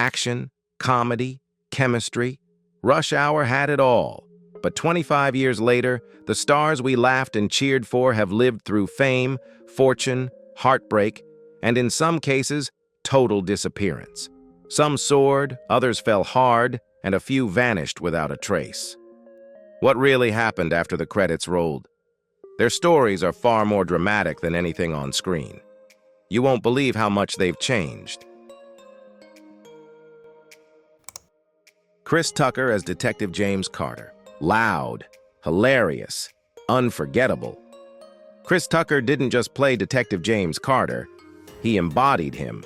Action, comedy, chemistry. Rush Hour had it all. But 25 years later, the stars we laughed and cheered for have lived through fame, fortune, heartbreak, and in some cases, total disappearance. Some soared, others fell hard, and a few vanished without a trace. What really happened after the credits rolled? Their stories are far more dramatic than anything on screen. You won't believe how much they've changed. Chris Tucker as Detective James Carter. Loud, hilarious, unforgettable. Chris Tucker didn't just play Detective James Carter, he embodied him.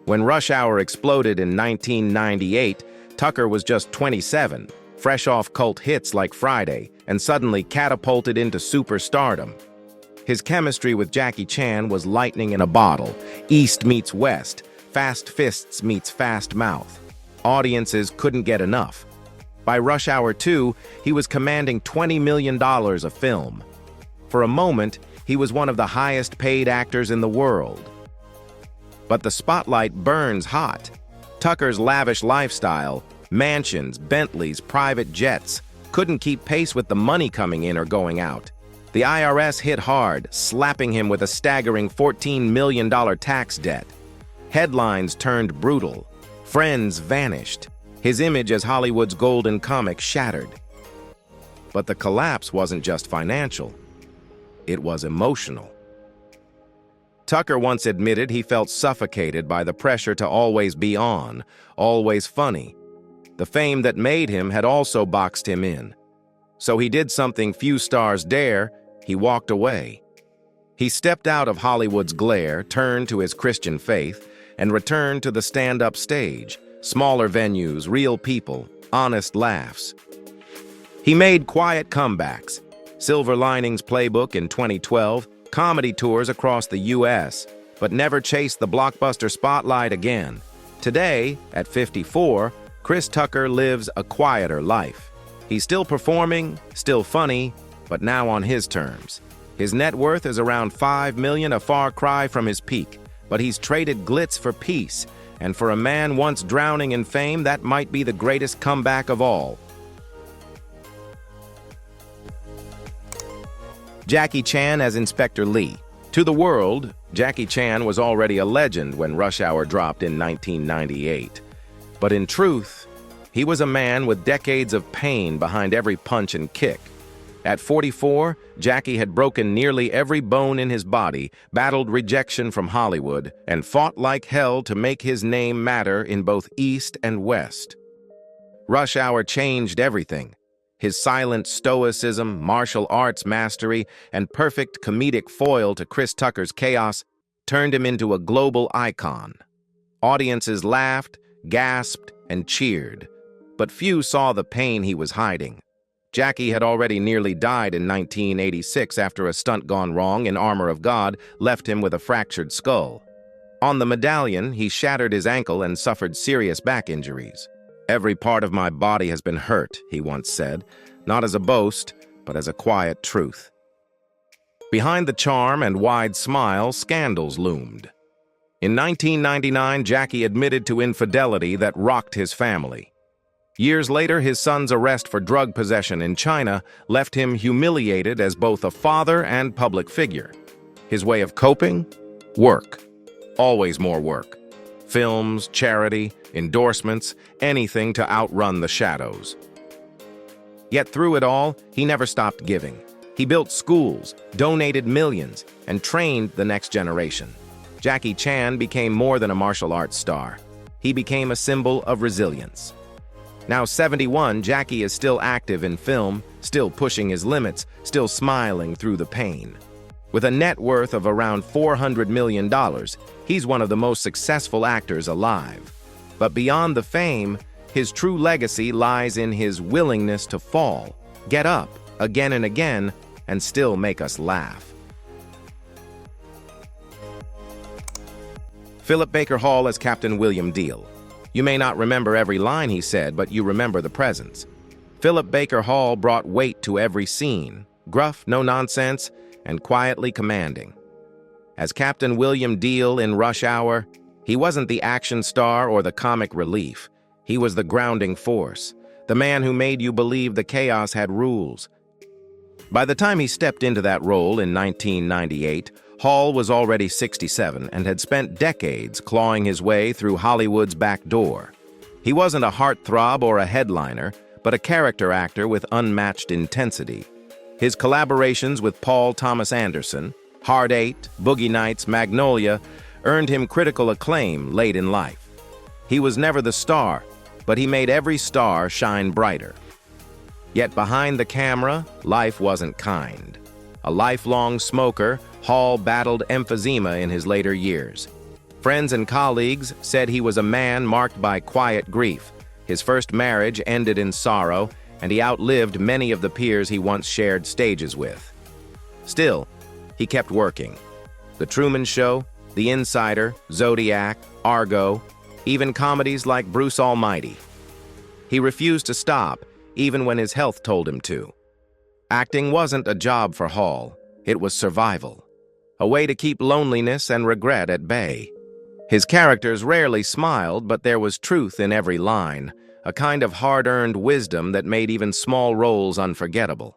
When Rush Hour exploded in 1998, Tucker was just 27, fresh off cult hits like Friday, and suddenly catapulted into superstardom. His chemistry with Jackie Chan was lightning in a bottle. East meets West, fast fists meets fast mouth. Audiences couldn't get enough. By Rush Hour 2, he was commanding $20 million a film. For a moment, he was one of the highest-paid actors in the world. But the spotlight burns hot. Tucker's lavish lifestyle, mansions, Bentleys, private jets, couldn't keep pace with the money coming in or going out. The IRS hit hard, slapping him with a staggering $14 million tax debt. Headlines turned brutal. Friends vanished. His image as Hollywood's golden comic shattered. But the collapse wasn't just financial. It was emotional. Tucker once admitted he felt suffocated by the pressure to always be on, always funny. The fame that made him had also boxed him in. So he did something few stars dare. He walked away. He stepped out of Hollywood's glare, turned to his Christian faith, and returned to the stand-up stage. Smaller venues, real people, honest laughs. He made quiet comebacks. Silver Linings Playbook in 2012, comedy tours across the U.S., but never chased the blockbuster spotlight again. Today, at 54, Chris Tucker lives a quieter life. He's still performing, still funny, but now on his terms. His net worth is around $5 million, a far cry from his peak. But he's traded glitz for peace, and for a man once drowning in fame, that might be the greatest comeback of all. Jackie Chan as Inspector Lee. To the world, Jackie Chan was already a legend when Rush Hour dropped in 1998. But in truth, he was a man with decades of pain behind every punch and kick. At 44, Jackie had broken nearly every bone in his body, battled rejection from Hollywood, and fought like hell to make his name matter in both East and West. Rush Hour changed everything. His silent stoicism, martial arts mastery, and perfect comedic foil to Chris Tucker's chaos turned him into a global icon. Audiences laughed, gasped, and cheered, but few saw the pain he was hiding. Jackie had already nearly died in 1986 after a stunt gone wrong in Armor of God left him with a fractured skull. On the medallion, he shattered his ankle and suffered serious back injuries. "Every part of my body has been hurt," he once said, not as a boast, but as a quiet truth. Behind the charm and wide smile, scandals loomed. In 1999, Jackie admitted to infidelity that rocked his family. Years later, his son's arrest for drug possession in China left him humiliated as both a father and public figure. His way of coping? Work. Always more work. Films, charity, endorsements, anything to outrun the shadows. Yet through it all, he never stopped giving. He built schools, donated millions, and trained the next generation. Jackie Chan became more than a martial arts star. He became a symbol of resilience. Now 71, Jackie is still active in film, still pushing his limits, still smiling through the pain. With a net worth of around $400 million, he's one of the most successful actors alive. But beyond the fame, his true legacy lies in his willingness to fall, get up again and again, and still make us laugh. Philip Baker Hall as Captain William Deal. You may not remember every line he said, but you remember the presence. Philip Baker Hall brought weight to every scene, gruff, no nonsense, and quietly commanding. As Captain William Deal in Rush Hour, He wasn't the action star or the comic relief. He was the grounding force, the man who made you believe the chaos had rules. By the time he stepped into that role in 1998, Hall was already 67 and had spent decades clawing his way through Hollywood's back door. He wasn't a heartthrob or a headliner, but a character actor with unmatched intensity. His collaborations with Paul Thomas Anderson, Hard Eight, Boogie Nights, Magnolia earned him critical acclaim late in life. He was never the star, but he made every star shine brighter. Yet behind the camera, life wasn't kind. A lifelong smoker, Hall battled emphysema in his later years. Friends and colleagues said he was a man marked by quiet grief. His first marriage ended in sorrow, and he outlived many of the peers he once shared stages with. Still, he kept working. The Truman Show, The Insider, Zodiac, Argo, even comedies like Bruce Almighty. He refused to stop, even when his health told him to. Acting wasn't a job for Hall. It was survival, a way to keep loneliness and regret at bay. His characters rarely smiled, but there was truth in every line, a kind of hard-earned wisdom that made even small roles unforgettable.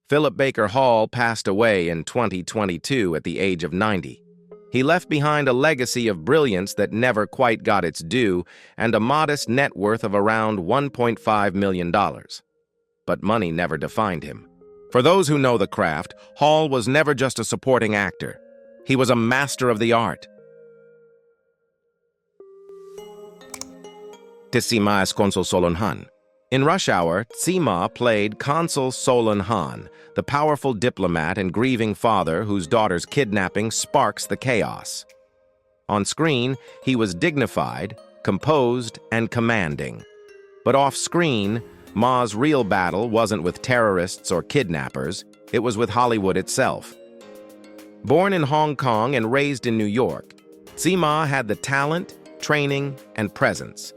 Philip Baker Hall passed away in 2022 at the age of 90. He left behind a legacy of brilliance that never quite got its due and a modest net worth of around $1.5 million. But money never defined him. For those who know the craft, Hall was never just a supporting actor. He was a master of the art. Tzi Ma es Consul Solon Han. In Rush Hour, Tzi Ma played Consul Solon Han, the powerful diplomat and grieving father whose daughter's kidnapping sparks the chaos. On screen, he was dignified, composed, and commanding. But off-screen, Ma's real battle wasn't with terrorists or kidnappers, it was with Hollywood itself. Born in Hong Kong and raised in New York, Tzi Ma had the talent, training, and presence.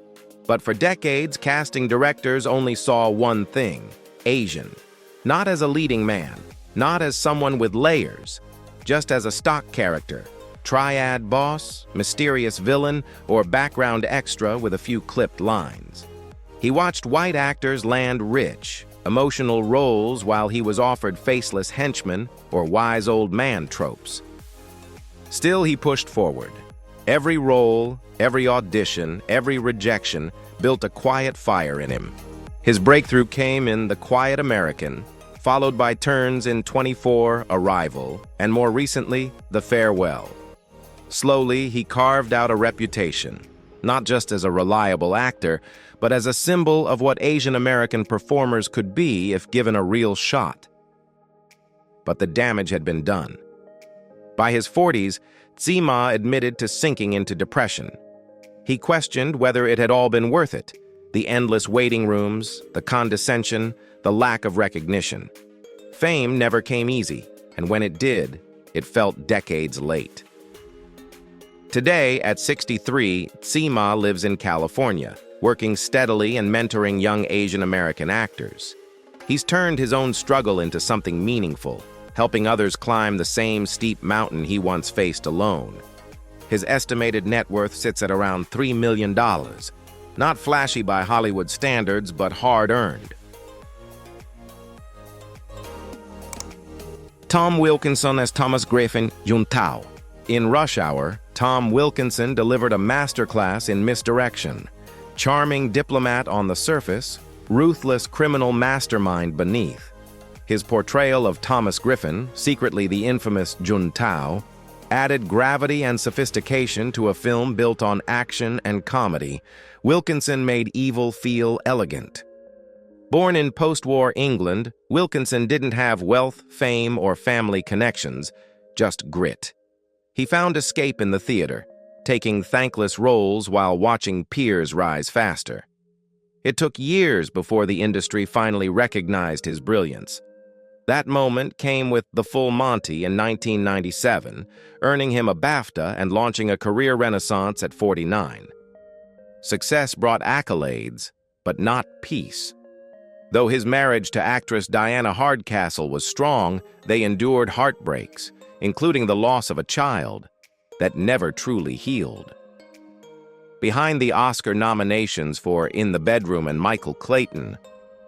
But for decades, casting directors only saw one thing: Asian. Not as a leading man, not as someone with layers, just as a stock character, triad boss, mysterious villain, or background extra with a few clipped lines. He watched white actors land rich, emotional roles while he was offered faceless henchmen or wise old man tropes. Still, he pushed forward. Every role, every audition, every rejection built a quiet fire in him. His breakthrough came in The Quiet American, followed by turns in 24, Arrival, and more recently, The Farewell. Slowly, he carved out a reputation, not just as a reliable actor, but as a symbol of what Asian American performers could be if given a real shot. But the damage had been done. By his 40s, Tzi Ma admitted to sinking into depression. He questioned whether it had all been worth it: the endless waiting rooms, the condescension, the lack of recognition. Fame never came easy, and when it did, it felt decades late. Today, at 63, Tzi Ma lives in California, working steadily and mentoring young Asian American actors. He's turned his own struggle into something meaningful, helping others climb the same steep mountain he once faced alone. His estimated net worth sits at around $3 million. Not flashy by Hollywood standards, but hard-earned. Tom Wilkinson as Thomas Griffin Juntao. In Rush Hour, Tom Wilkinson delivered a masterclass in misdirection. Charming diplomat on the surface, ruthless criminal mastermind beneath. His portrayal of Thomas Griffin, secretly the infamous Juntao, added gravity and sophistication to a film built on action and comedy. Wilkinson made evil feel elegant. Born in post-war England, Wilkinson didn't have wealth, fame, or family connections, just grit. He found escape in the theater, taking thankless roles while watching peers rise faster. It took years before the industry finally recognized his brilliance. That moment came with The Full Monty in 1997, earning him a BAFTA and launching a career renaissance at 49. Success brought accolades, but not peace. Though his marriage to actress Diana Hardcastle was strong, they endured heartbreaks, including the loss of a child, that never truly healed. Behind the Oscar nominations for In the Bedroom and Michael Clayton,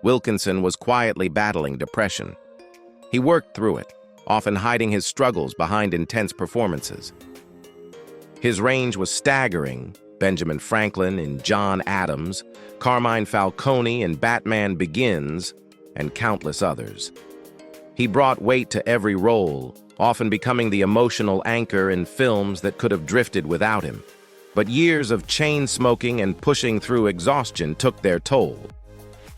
Wilkinson was quietly battling depression. He worked through it, often hiding his struggles behind intense performances. His range was staggering: Benjamin Franklin in John Adams, Carmine Falcone in Batman Begins, and countless others. He brought weight to every role, often becoming the emotional anchor in films that could have drifted without him. But years of chain-smoking and pushing through exhaustion took their toll.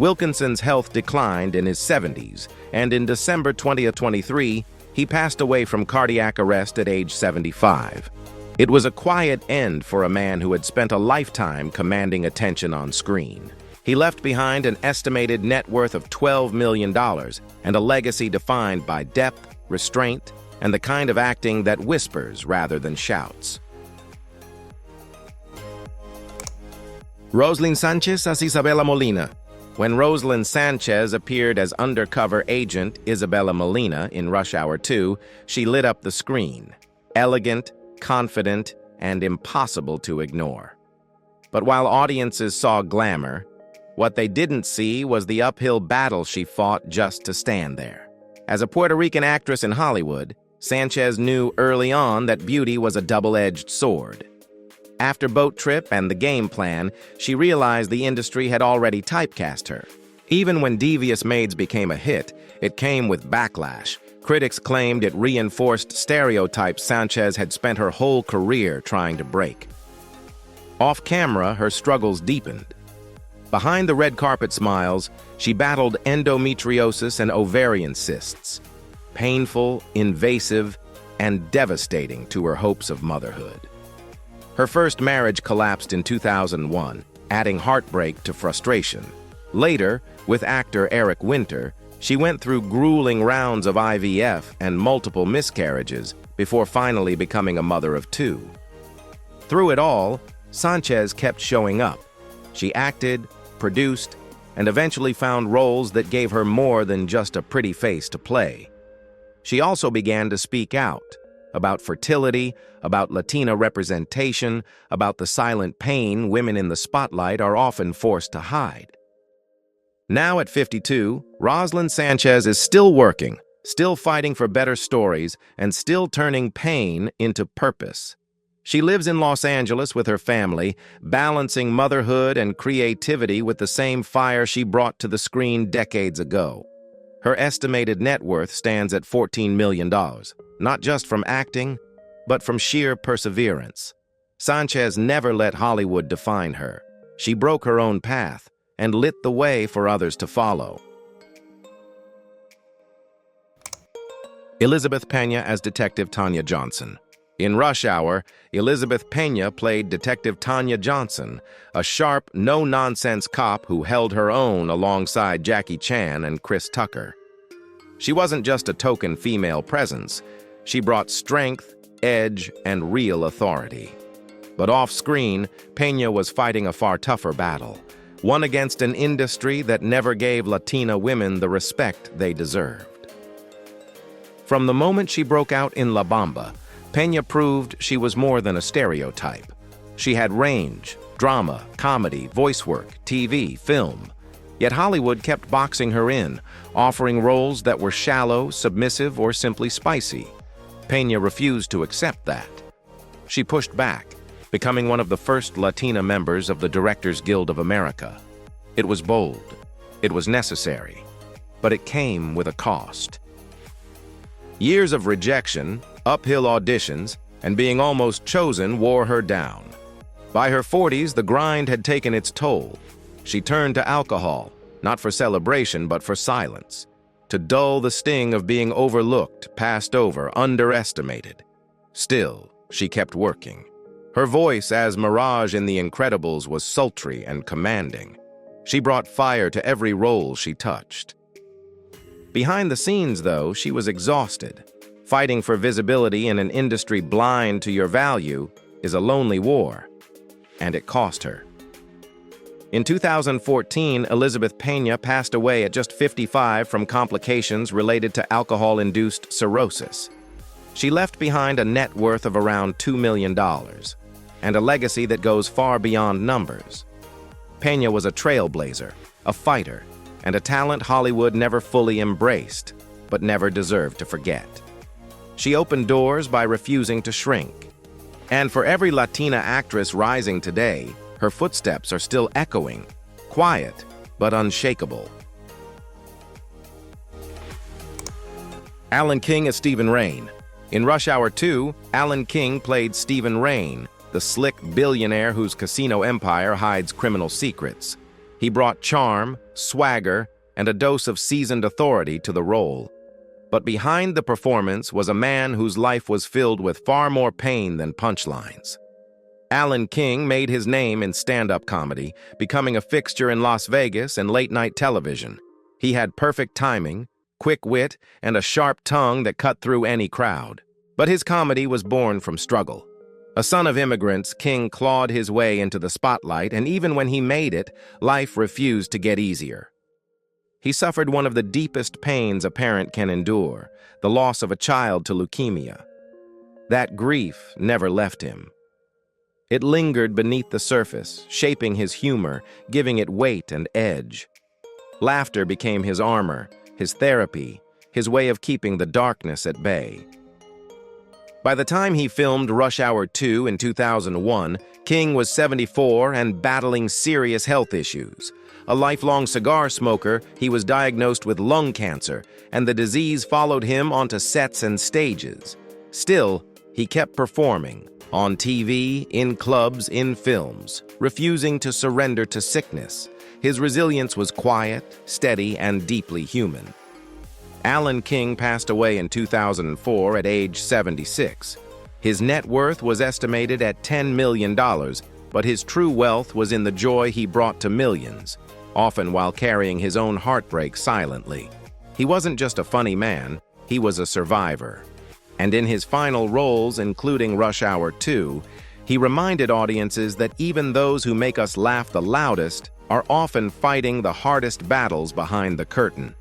Wilkinson's health declined in his 70s, and in December 2023, he passed away from cardiac arrest at age 75. It was a quiet end for a man who had spent a lifetime commanding attention on screen. He left behind an estimated net worth of $12 million and a legacy defined by depth, restraint, and the kind of acting that whispers rather than shouts. Roselyn Sanchez as Isabella Molina. When Roselyn Sanchez appeared as undercover agent Isabella Molina in Rush Hour 2, she lit up the screen. Elegant, confident, and impossible to ignore. But while audiences saw glamour, what they didn't see was the uphill battle she fought just to stand there. As a Puerto Rican actress in Hollywood, Sanchez knew early on that beauty was a double-edged sword. After Boat Trip and The Game Plan, she realized the industry had already typecast her. Even when Devious Maids became a hit, it came with backlash. Critics claimed it reinforced stereotypes Sanchez had spent her whole career trying to break. Off-camera, her struggles deepened. Behind the red carpet smiles, she battled endometriosis and ovarian cysts. Painful, invasive, and devastating to her hopes of motherhood. Her first marriage collapsed in 2001, adding heartbreak to frustration. Later, with actor Eric Winter, she went through grueling rounds of IVF and multiple miscarriages before finally becoming a mother of 2. Through it all, Sanchez kept showing up. She acted, produced, and eventually found roles that gave her more than just a pretty face to play. She also began to speak out about fertility, about Latina representation, about the silent pain women in the spotlight are often forced to hide. Now at 52, Roselyn Sanchez is still working, still fighting for better stories, and still turning pain into purpose. She lives in Los Angeles with her family, balancing motherhood and creativity with the same fire she brought to the screen decades ago. Her estimated net worth stands at $14 million, not just from acting, but from sheer perseverance. Sanchez never let Hollywood define her. She broke her own path and lit the way for others to follow. Elizabeth Pena as Detective Tanya Johnson. In Rush Hour, Elizabeth Pena played Detective Tanya Johnson, a sharp, no-nonsense cop who held her own alongside Jackie Chan and Chris Tucker. She wasn't just a token female presence. She brought strength, edge, and real authority. But off-screen, Pena was fighting a far tougher battle, one against an industry that never gave Latina women the respect they deserved. From the moment she broke out in La Bamba, Pena proved she was more than a stereotype. She had range, drama, comedy, voice work, TV, film. Yet Hollywood kept boxing her in, offering roles that were shallow, submissive, or simply spicy. Pena refused to accept that. She pushed back, becoming one of the first Latina members of the Directors Guild of America. It was bold, it was necessary, but it came with a cost. Years of rejection, uphill auditions, and being almost chosen wore her down. By her 40s, the grind had taken its toll. She turned to alcohol, not for celebration, but for silence, to dull the sting of being overlooked, passed over, underestimated. Still, she kept working. Her voice as Mirage in The Incredibles was sultry and commanding. She brought fire to every role she touched. Behind the scenes, though, she was exhausted. Fighting for visibility in an industry blind to your value is a lonely war, and it cost her. In 2014, Elizabeth Pena passed away at just 55 from complications related to alcohol-induced cirrhosis. She left behind a net worth of around $2 million, and a legacy that goes far beyond numbers. Pena was a trailblazer, a fighter, and a talent Hollywood never fully embraced, but never deserved to forget. She opened doors by refusing to shrink. And for every Latina actress rising today, her footsteps are still echoing, quiet but unshakable. Alan King as Stephen Rain. In Rush Hour 2, Alan King played Stephen Rain, the slick billionaire whose casino empire hides criminal secrets. He brought charm, swagger, and a dose of seasoned authority to the role. But behind the performance was a man whose life was filled with far more pain than punchlines. Alan King made his name in stand-up comedy, becoming a fixture in Las Vegas and late-night television. He had perfect timing, quick wit, and a sharp tongue that cut through any crowd. But his comedy was born from struggle. A son of immigrants, King clawed his way into the spotlight, and even when he made it, life refused to get easier. He suffered one of the deepest pains a parent can endure, the loss of a child to leukemia. That grief never left him. It lingered beneath the surface, shaping his humor, giving it weight and edge. Laughter became his armor, his therapy, his way of keeping the darkness at bay. By the time he filmed Rush Hour 2 in 2001, King was 74 and battling serious health issues. A lifelong cigar smoker, he was diagnosed with lung cancer, and the disease followed him onto sets and stages. Still, he kept performing, on TV, in clubs, in films, refusing to surrender to sickness. His resilience was quiet, steady, and deeply human. Alan King passed away in 2004 at age 76. His net worth was estimated at $10 million, but his true wealth was in the joy he brought to millions, often while carrying his own heartbreak silently. He wasn't just a funny man, he was a survivor. And in his final roles, including Rush Hour 2, he reminded audiences that even those who make us laugh the loudest are often fighting the hardest battles behind the curtain.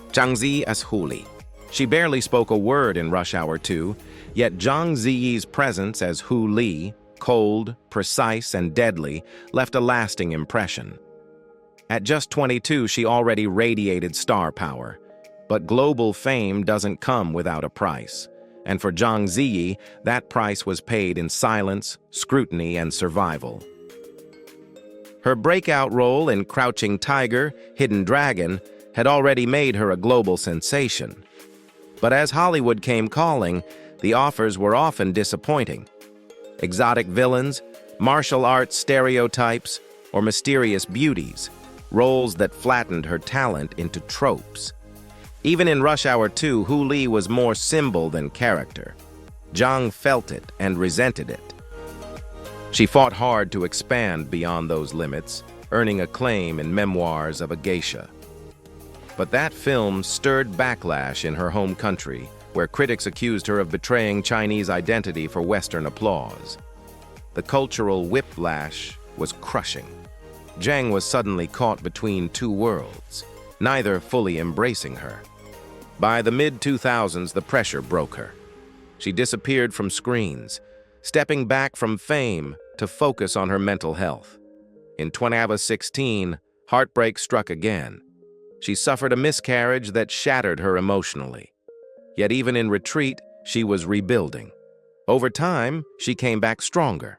Zhang Ziyi as Hu Li. She barely spoke a word in Rush Hour 2, yet Zhang Ziyi's presence as Hu Li, cold, precise, and deadly, left a lasting impression. At just 22, she already radiated star power. But global fame doesn't come without a price. And for Zhang Ziyi, that price was paid in silence, scrutiny, and survival. Her breakout role in Crouching Tiger, Hidden Dragon had already made her a global sensation. But as Hollywood came calling, the offers were often disappointing. Exotic villains, martial arts stereotypes, or mysterious beauties, roles that flattened her talent into tropes. Even in Rush Hour 2, Hu Li was more symbol than character. Zhang felt it and resented it. She fought hard to expand beyond those limits, earning acclaim in Memoirs of a Geisha. But that film stirred backlash in her home country, where critics accused her of betraying Chinese identity for Western applause. The cultural whiplash was crushing. Zhang was suddenly caught between two worlds, neither fully embracing her. By the mid-2000s, the pressure broke her. She disappeared from screens, stepping back from fame to focus on her mental health. In 2016, heartbreak struck again. She suffered a miscarriage that shattered her emotionally. Yet even in retreat, she was rebuilding. Over time, she came back stronger.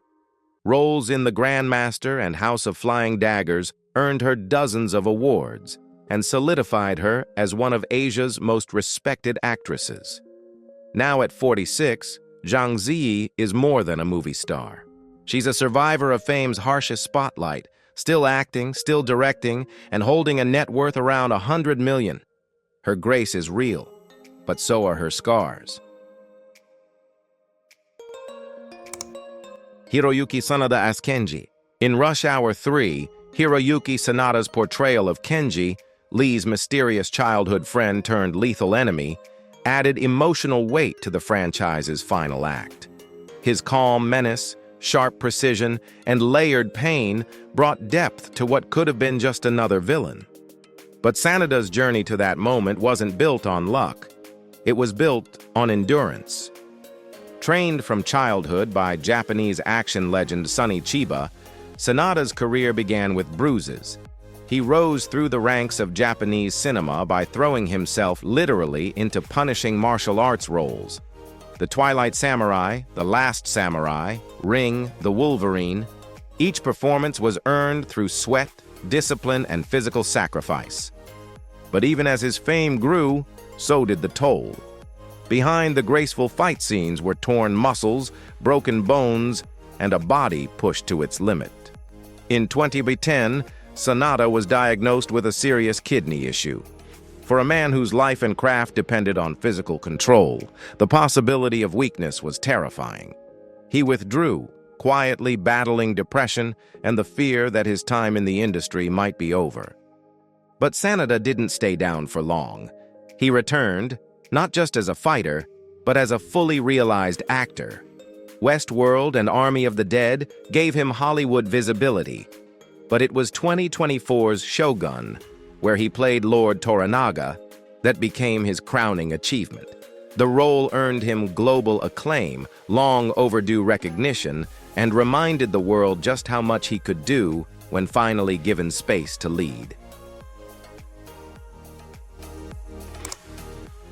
Roles in The Grandmaster and House of Flying Daggers earned her dozens of awards and solidified her as one of Asia's most respected actresses. Now at 46, Zhang Ziyi is more than a movie star. She's a survivor of fame's harshest spotlight, still acting, still directing, and holding a net worth around $100 million. Her grace is real, but so are her scars. Hiroyuki Sanada as Kenji. In Rush Hour 3, Hiroyuki Sanada's portrayal of Kenji, Lee's mysterious childhood friend turned lethal enemy, added emotional weight to the franchise's final act. His calm menace, sharp precision, and layered pain brought depth to what could have been just another villain. But Sanada's journey to that moment wasn't built on luck. It was built on endurance. Trained from childhood by Japanese action legend Sonny Chiba, Sanada's career began with bruises. He rose through the ranks of Japanese cinema by throwing himself literally into punishing martial arts roles. The Twilight Samurai, The Last Samurai, Ring, The Wolverine. Each performance was earned through sweat, discipline, and physical sacrifice. But even as his fame grew, so did the toll. Behind the graceful fight scenes were torn muscles, broken bones, and a body pushed to its limit. In 2010, Sanada was diagnosed with a serious kidney issue. For a man whose life and craft depended on physical control, the possibility of weakness was terrifying. He withdrew, quietly battling depression and the fear that his time in the industry might be over. But Sanada didn't stay down for long. He returned, not just as a fighter, but as a fully realized actor. Westworld and Army of the Dead gave him Hollywood visibility, but it was 2024's Shogun, where he played Lord Toranaga, that became his crowning achievement. The role earned him global acclaim, long overdue recognition, and reminded the world just how much he could do when finally given space to lead.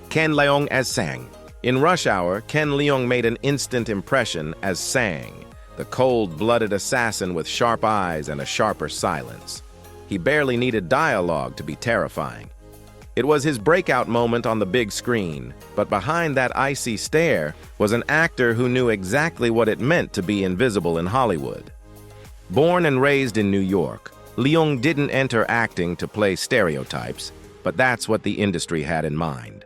Ken Leung as Sang. In Rush Hour, Ken Leung made an instant impression as Sang, the cold-blooded assassin with sharp eyes and a sharper silence. He barely needed dialogue to be terrifying. It was his breakout moment on the big screen, but behind that icy stare was an actor who knew exactly what it meant to be invisible in Hollywood. Born and raised in New York, Leung didn't enter acting to play stereotypes, but that's what the industry had in mind.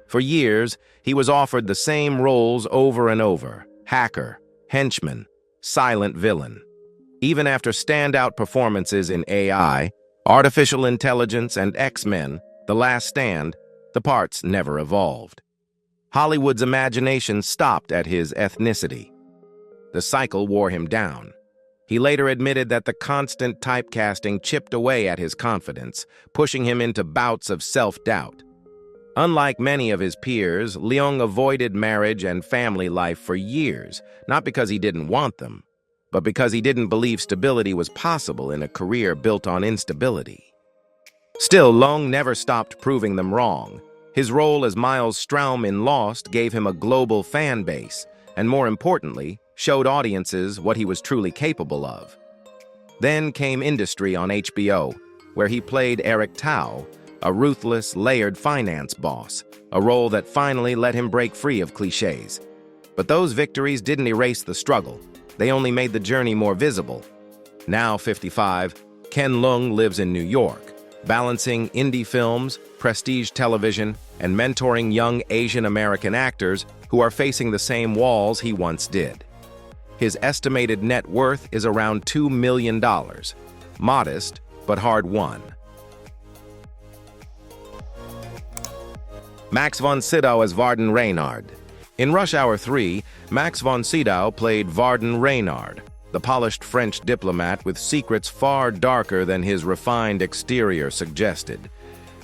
For years, he was offered the same roles over and over: hacker, henchman, silent villain. Even after standout performances in AI, Artificial Intelligence, and X-Men, The Last Stand, the parts never evolved. Hollywood's imagination stopped at his ethnicity. The cycle wore him down. He later admitted that the constant typecasting chipped away at his confidence, pushing him into bouts of self-doubt. Unlike many of his peers, Leung avoided marriage and family life for years, not because he didn't want them, but because he didn't believe stability was possible in a career built on instability. Still, Leung never stopped proving them wrong. His role as Miles Straum in Lost gave him a global fan base, and more importantly, showed audiences what he was truly capable of. Then came Industry on HBO, where he played Eric Tao, a ruthless, layered finance boss, a role that finally let him break free of cliches. But those victories didn't erase the struggle. They only made the journey more visible. Now 55, Ken Leung lives in New York, balancing indie films, prestige television, and mentoring young Asian American actors who are facing the same walls he once did. His estimated net worth is around $2 million. Modest, but hard-won. Max von Sydow as Varden Reynard. In Rush Hour 3, Max von Sydow played Varden Reynard, the polished French diplomat with secrets far darker than his refined exterior suggested.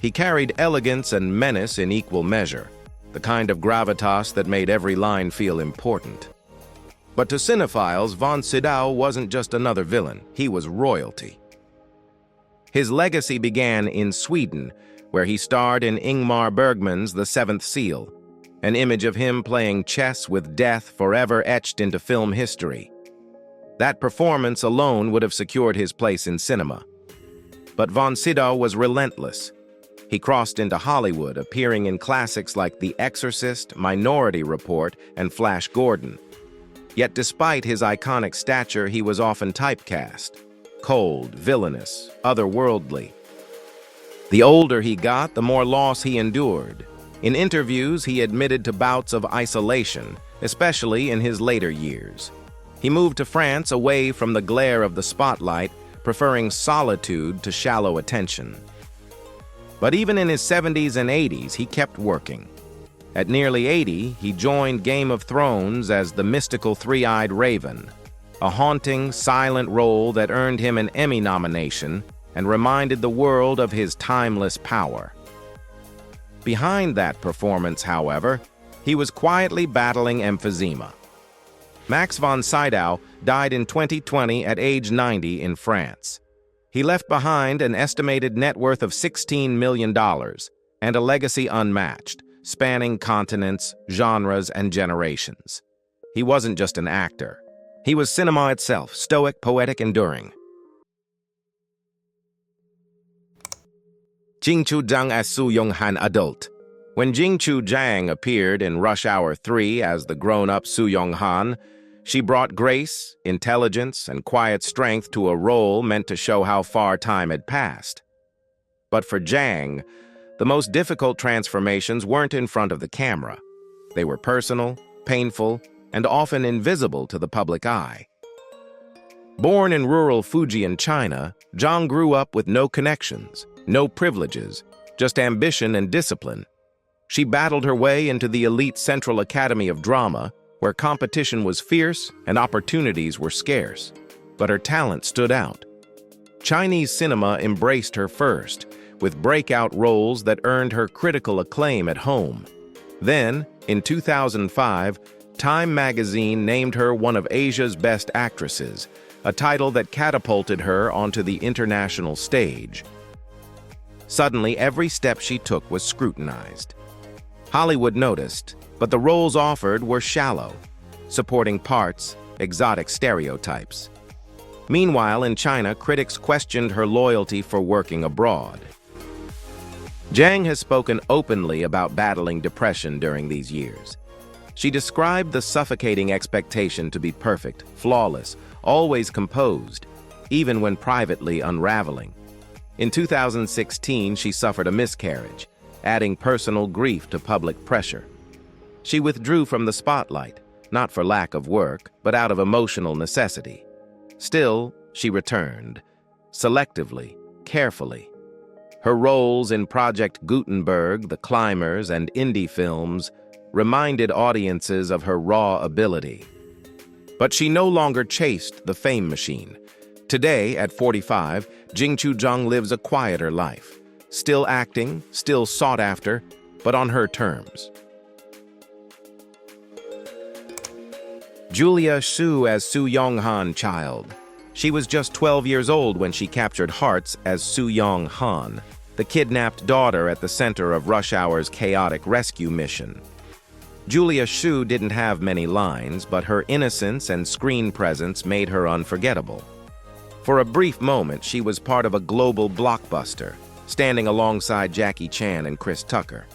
He carried elegance and menace in equal measure, the kind of gravitas that made every line feel important. But to cinephiles, von Sydow wasn't just another villain, he was royalty. His legacy began in Sweden, where he starred in Ingmar Bergman's The Seventh Seal, an image of him playing chess with death forever etched into film history. That performance alone would have secured his place in cinema. But von Sydow was relentless. He crossed into Hollywood, appearing in classics like The Exorcist, Minority Report, and Flash Gordon. Yet despite his iconic stature, he was often typecast: cold, villainous, otherworldly. The older he got, the more loss he endured. In interviews, he admitted to bouts of isolation, especially in his later years. He moved to France away from the glare of the spotlight, preferring solitude to shallow attention. But even in his 70s and 80s, he kept working. At nearly 80, he joined Game of Thrones as the mystical three-eyed Raven, a haunting, silent role that earned him an Emmy nomination and reminded the world of his timeless power. Behind that performance, however, he was quietly battling emphysema, Max von Sydow died in 2020 at age 90 in France. He left behind an estimated net worth of $16 million and a legacy unmatched, spanning continents, genres, and generations. He wasn't just an actor. He was cinema itself, stoic, poetic, enduring. Jingchu Zhang as Su Yonghan adult. When Jingchu Zhang appeared in Rush Hour 3 as the grown-up Su Yonghan, she brought grace, intelligence, and quiet strength to a role meant to show how far time had passed. But for Zhang, the most difficult transformations weren't in front of the camera. They were personal, painful, and often invisible to the public eye. Born in rural Fujian, China, Zhang grew up with no connections, no privileges, just ambition and discipline. She battled her way into the elite Central Academy of Drama, where competition was fierce and opportunities were scarce. But her talent stood out. Chinese cinema embraced her first, with breakout roles that earned her critical acclaim at home. Then, in 2005, Time magazine named her one of Asia's best actresses, a title that catapulted her onto the international stage. Suddenly, every step she took was scrutinized. Hollywood noticed, but the roles offered were shallow, supporting parts, exotic stereotypes. Meanwhile, in China, critics questioned her loyalty for working abroad. Zhang has spoken openly about battling depression during these years. She described the suffocating expectation to be perfect, flawless, always composed, even when privately unraveling. In 2016, she suffered a miscarriage, adding personal grief to public pressure. She withdrew from the spotlight, not for lack of work, but out of emotional necessity. Still, she returned, selectively, carefully. Her roles in Project Gutenberg, The Climbers, and indie films reminded audiences of her raw ability. But she no longer chased the fame machine. Today, at 45, Jingchu Zhang lives a quieter life. Still acting, still sought after, but on her terms. Julia Su as Su Yonghan child. She was just 12 years old when she captured hearts as Su Yonghan, the kidnapped daughter at the center of Rush Hour's chaotic rescue mission. Julia Su didn't have many lines, but her innocence and screen presence made her unforgettable. For a brief moment, she was part of a global blockbuster, standing alongside Jackie Chan and Chris Tucker.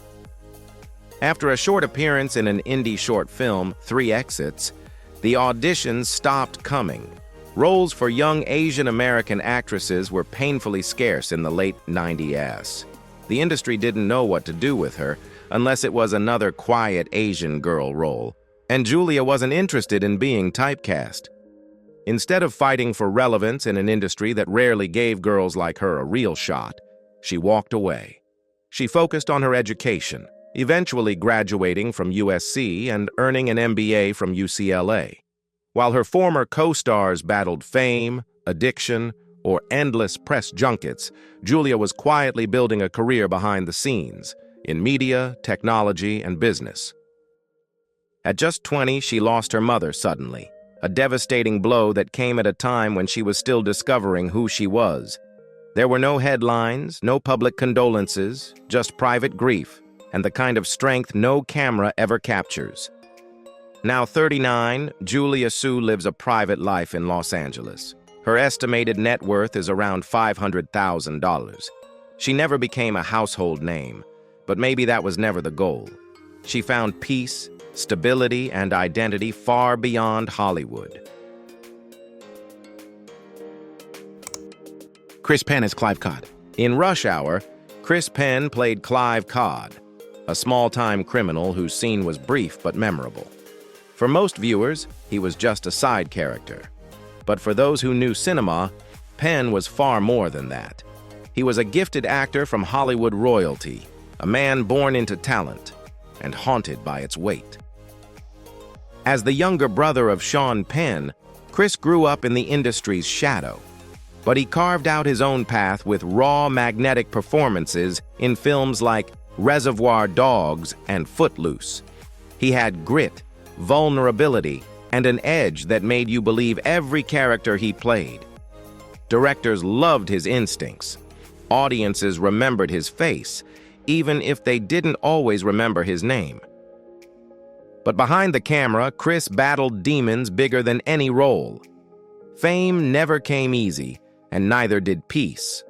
After a short appearance in an indie short film, 3 Exits, the auditions stopped coming. Roles for young Asian American actresses were painfully scarce in the late 90s. The industry didn't know what to do with her, unless it was another quiet Asian girl role, and Julia wasn't interested in being typecast. Instead of fighting for relevance in an industry that rarely gave girls like her a real shot, she walked away. She focused on her education, eventually graduating from USC and earning an MBA from UCLA. While her former co-stars battled fame, addiction, or endless press junkets, Julia was quietly building a career behind the scenes, in media, technology, and business. At just 20, she lost her mother suddenly, a devastating blow that came at a time when she was still discovering who she was. There were no headlines, no public condolences, just private grief, and the kind of strength no camera ever captures. Now 39, Julia Su lives a private life in Los Angeles. Her estimated net worth is around $500,000. She never became a household name, but maybe that was never the goal. She found peace, stability, and identity far beyond Hollywood. Chris Penn as Clive Codd. In Rush Hour, Chris Penn played Clive Codd, a small-time criminal whose scene was brief but memorable. For most viewers, he was just a side character. But for those who knew cinema, Penn was far more than that. He was a gifted actor from Hollywood royalty, a man born into talent and haunted by its weight. As the younger brother of Sean Penn, Chris grew up in the industry's shadow, but he carved out his own path with raw, magnetic performances in films like Reservoir Dogs and Footloose. He had grit, vulnerability, and an edge that made you believe every character he played. Directors loved his instincts. Audiences remembered his face, even if they didn't always remember his name. But behind the camera, Chris battled demons bigger than any role. Fame never came easy, and neither did peace.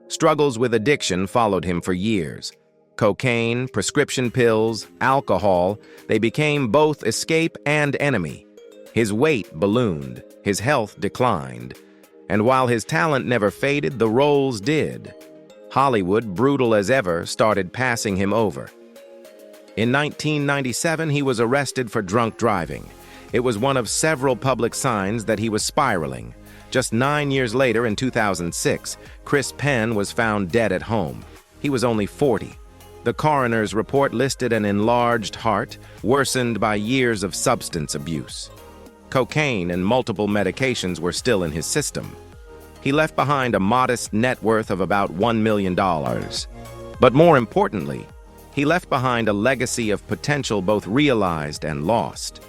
Struggles with addiction followed him for years. Cocaine, prescription pills, alcohol, they became both escape and enemy. His weight ballooned, his health declined, and while his talent never faded, the roles did. Hollywood, brutal as ever, started passing him over. In 1997, he was arrested for drunk driving. It was one of several public signs that he was spiraling. Just 9 years later, in 2006, Chris Penn was found dead at home. He was only 40. The coroner's report listed an enlarged heart, worsened by years of substance abuse. Cocaine and multiple medications were still in his system. He left behind a modest net worth of about $1 million. But more importantly, he left behind a legacy of potential both realized and lost.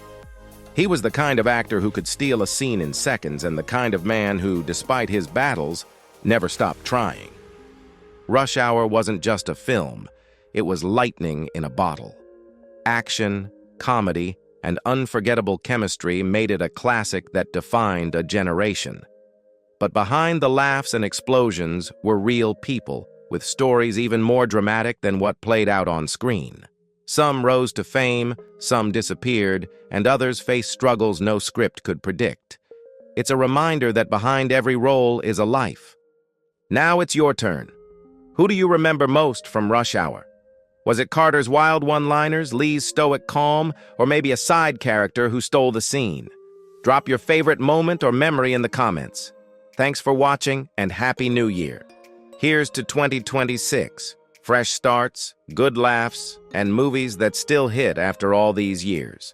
He was the kind of actor who could steal a scene in seconds and the kind of man who, despite his battles, never stopped trying. Rush Hour wasn't just a film, it was lightning in a bottle. Action, comedy, and unforgettable chemistry made it a classic that defined a generation. But behind the laughs and explosions were real people, with stories even more dramatic than what played out on screen. Some rose to fame, some disappeared, and others faced struggles no script could predict. It's a reminder that behind every role is a life. Now it's your turn. Who do you remember most from Rush Hour? Was it Carter's wild one-liners, Lee's stoic calm, or maybe a side character who stole the scene? Drop your favorite moment or memory in the comments. Thanks for watching, and Happy New Year. Here's to 2026. Fresh starts, good laughs, and movies that still hit after all these years.